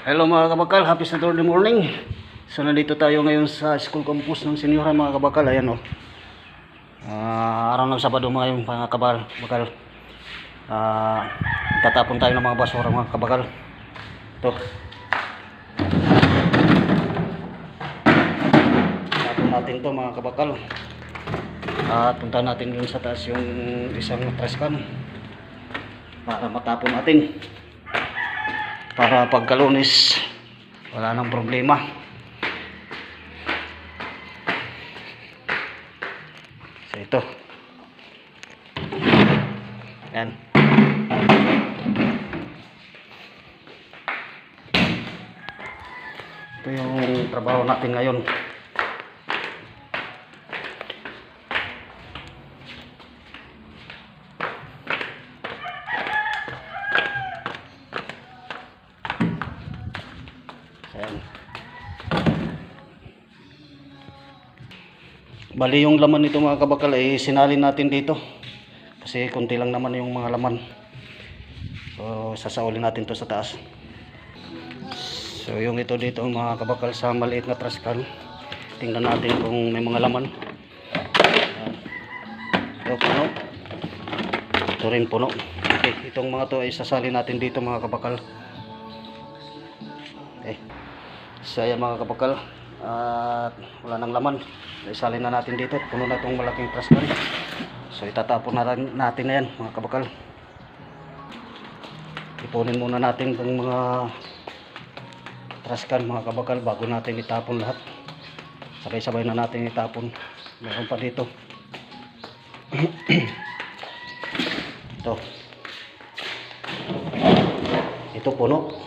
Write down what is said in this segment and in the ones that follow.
Hello mga kabakal, happy Saturday morning. So nandito tayo ngayon sa school campus ng senyoran mga kabakal. Ayan o. Araw ng Sabado ngayon mga kabakal. Tatapon tayo ng mga basura mga kabakal. Ito. Tapon natin to mga kabakal. At punta natin yun sa taas yung isang trash can para matapon natin. Para pagkalunis wala nang problema. So ito. Yan. Ito yung trabaho natin ngayon. Ayan. Bali yung laman nito mga kabakal ay sinalin natin dito kasi konti lang naman yung mga laman, so sasaulin natin to sa taas. So yung ito dito mga kabakal sa maliit na trash can, tingnan natin kung may mga laman. Ito puno, ito rin puno. Okay, itong mga to ay sasalin natin dito mga kabakal. Okay. So ayan mga kabakal, at wala nang laman, isalin na natin dito. Puno na itong malaking trash can, so itatapon na natin na yan mga kabakal. Ipunin muna natin itong mga trash can mga kabakal bago natin itapon lahat. Sabay-sabay na natin itapon. Meron pa dito. Ito puno.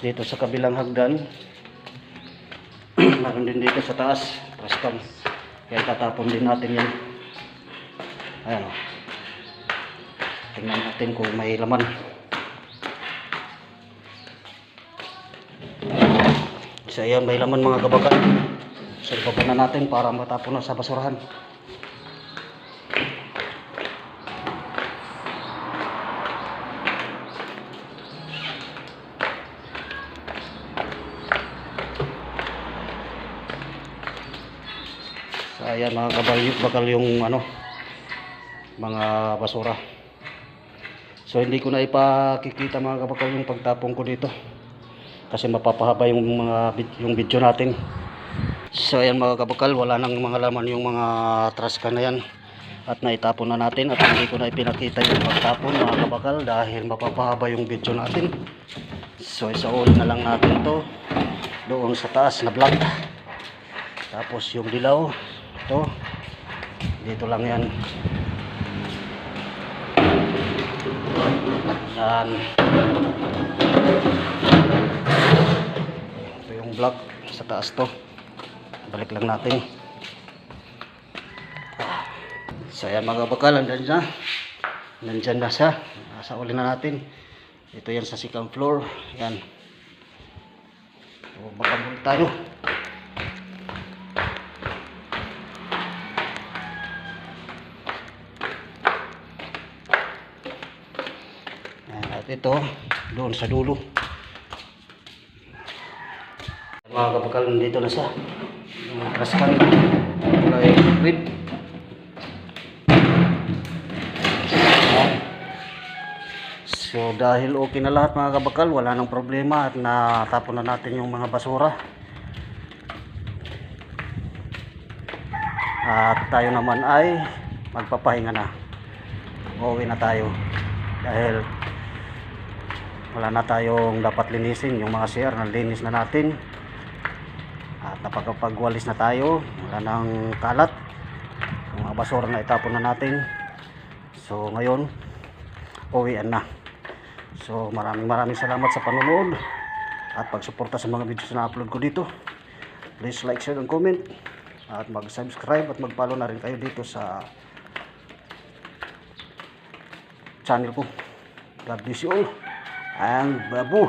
Dito sa kabilang hagdan meron din dito sa taas trash can, kaya tatapon din natin yan. Ayan o, tingnan natin kung may laman. So ayan, may laman mga kabakal. So ibaba na natin para matapon na sa basurahan. Ayan mga kabakal yung mga basura. So hindi ko na ipakikita mga kabakal yung pagtapon ko dito kasi mapapahaba yung video natin. So ayan mga kabakal, wala nang mga laman yung mga trash can na yan at naitapon na natin, at hindi ko na ipinakita yung pagtapon mga kabakal dahil mapapahaba yung video natin. So isauli na lang natin to doon sa taas na vlog. Tapos yung dilaw ito, dito lang yan. Yan. Ito yung block sa taas to. Balik lang natin. So ayan mga kabakal, nandyan na siya. Nasa uli na natin. Ito yan sa second floor. Yan. So magkabul tayo. At ito doon sa dulo mga kabakal, nandito na siya yung trash can kulay red. So dahil okay na lahat mga kabakal, wala nang problema at natapon na natin yung mga basura, at tayo naman ay magpapahinga na. Uuwi na tayo dahil wala na tayong dapat linisin. Yung mga CR na linis na natin at napakapagwalis na tayo, wala nang kalat, yung mga basura na itapon na natin. So ngayon uwian na. So maraming salamat sa panonood at pagsuporta sa mga videos na upload ko dito. Please like, share and comment, at mag-subscribe at mag-follow na rin kayo dito sa channel ko. God bless you all. And babu.